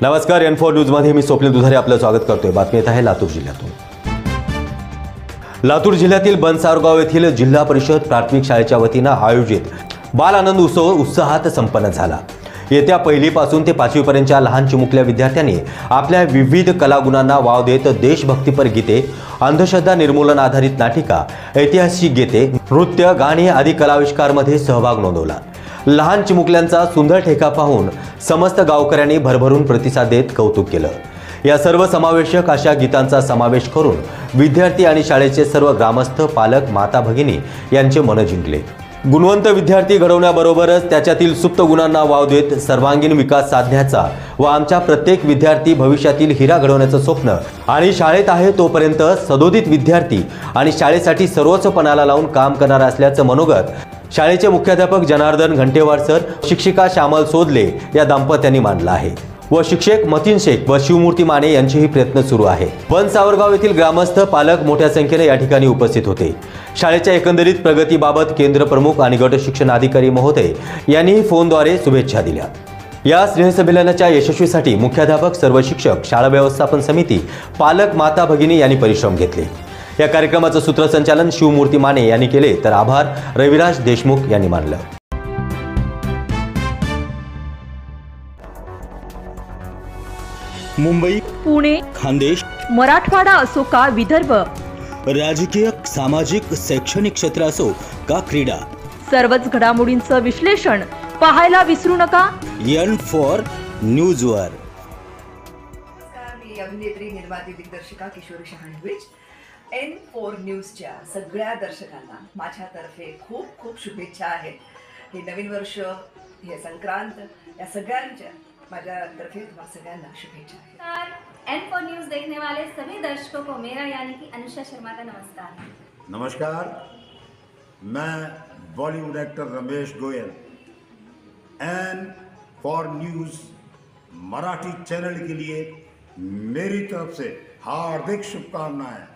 नमस्कार, N4 न्यूजमध्ये मी स्वप्नील दुधारे आपलं स्वागत करतोय। बातमी येत आहे लातूर जिल्ह्यातून। लातूर जिल्ह्यातील बनसावरगाव येथील जिल्हा परिषद प्राथमिक शाळेच्या वतीने आयोजित बाल आनंद उत्सव उत्साहात संपन्न झाला। येत्या पहिलीपासून ते 5वी पर्यंतच्या लहान चिमुकल्या विद्यार्थ्यांनी आपल्या विविध कलागुणांना वाव देत देशभक्तीपर गीते, अंधश्रद्धा निर्मूलन आधारित नाटिका, ऐतिहासिक गीते, नृत्य, गाणी आदी कलाविष्कारमध्ये सहभाग नोंदवला। लहान चिमुकल्यांचा सुंदर ठेका पाहून समस्त गावकऱ्यांनी भरभरून प्रतिसाद देत कौतुक केलं। या सर्व समावेशक अशा गीतांचा समावेश करून विद्यार्थी आणि शाळेचे सर्व ग्रामस्थ, पालक, माता भगिनी यांचे मन जिंकले। गुणवंत विद्यार्थी घडवण्याबरोबरच त्याच्यातील सुप्त गुणांना वाव देत सर्वांगीण विकास साधण्याचा व आमच्या प्रत्येक विद्यार्थी भविष्यातील हिरा घडवण्याचं स्वप्न आणि शाळेत आहे तोपर्यंत सदोदित विद्यार्थी आणि शाळेसाठी सर्वोच्च पणाला लावून काम करणार असल्याचं मनोगत शाळेचे मुख्याध्यापक जनार्दन घंटेवार सर, शिक्षिका श्यामल सोदले या दाम्पत्यांनी मांडलं आहे व शिक्षक मतीन शेख व शिवमूर्ती माने यांचेही प्रयत्न सुरू आहे। बनसावरगाव येथील ग्रामस्थ, पालक मोठ्या संख्येने या ठिकाणी उपस्थित होते। शाळेच्या एकंदरीत प्रगतीबाबत केंद्र प्रमुख आणि गट शिक्षण अधिकारी महोदय यांनी फोनद्वारे शुभेच्छा दिल्या। या स्नेहसंमेलनाच्या यशस्वीसाठी मुख्याध्यापक, सर्व शिक्षक, शाळा व्यवस्थापन समिती, पालक, माता भगिनी यांनी परिश्रम घेतले। या कार्यक्रमाचं सूत्रसंचालन शिवमूर्ती माने यांनी केले तर आभार रविराज देशमुख यांनी मानलं। मुंबई, पुणे, खानदेश, मराठवाडा असो का विदर्भ, राजकीय, सामाजिक, शैक्षणिक क्षेत्र असो का क्रीडा, सर्वच घडामोडींचं विश्लेषण पाहायला विसरू नका N4 न्यूजवर। मी अभिनेत्री, निर्माती, दिग्दर्शिका किशोरी शहाणविज। N4 न्यूजच्या सगळ्या दर्शकांना माझ्यातर्फे खूप खूप शुभेच्छा आहेत। हे नवीन वर्ष, हे संक्रांत, या सगळ्यांच्या माझ्यातर्फे तुम्हाला सगळ्यांना शुभेच्छा आहेत। N4 न्यूज देखने वाले सभी दर्शकों को मेरा यानी कि अनुषा शर्मा का नमस्कार। नमस्कार, मैं Bollywood actor Ramesh Goyal N4 news Marathi channel के लिए मेरी तरफ से हार्दिक शुभकामनाएं।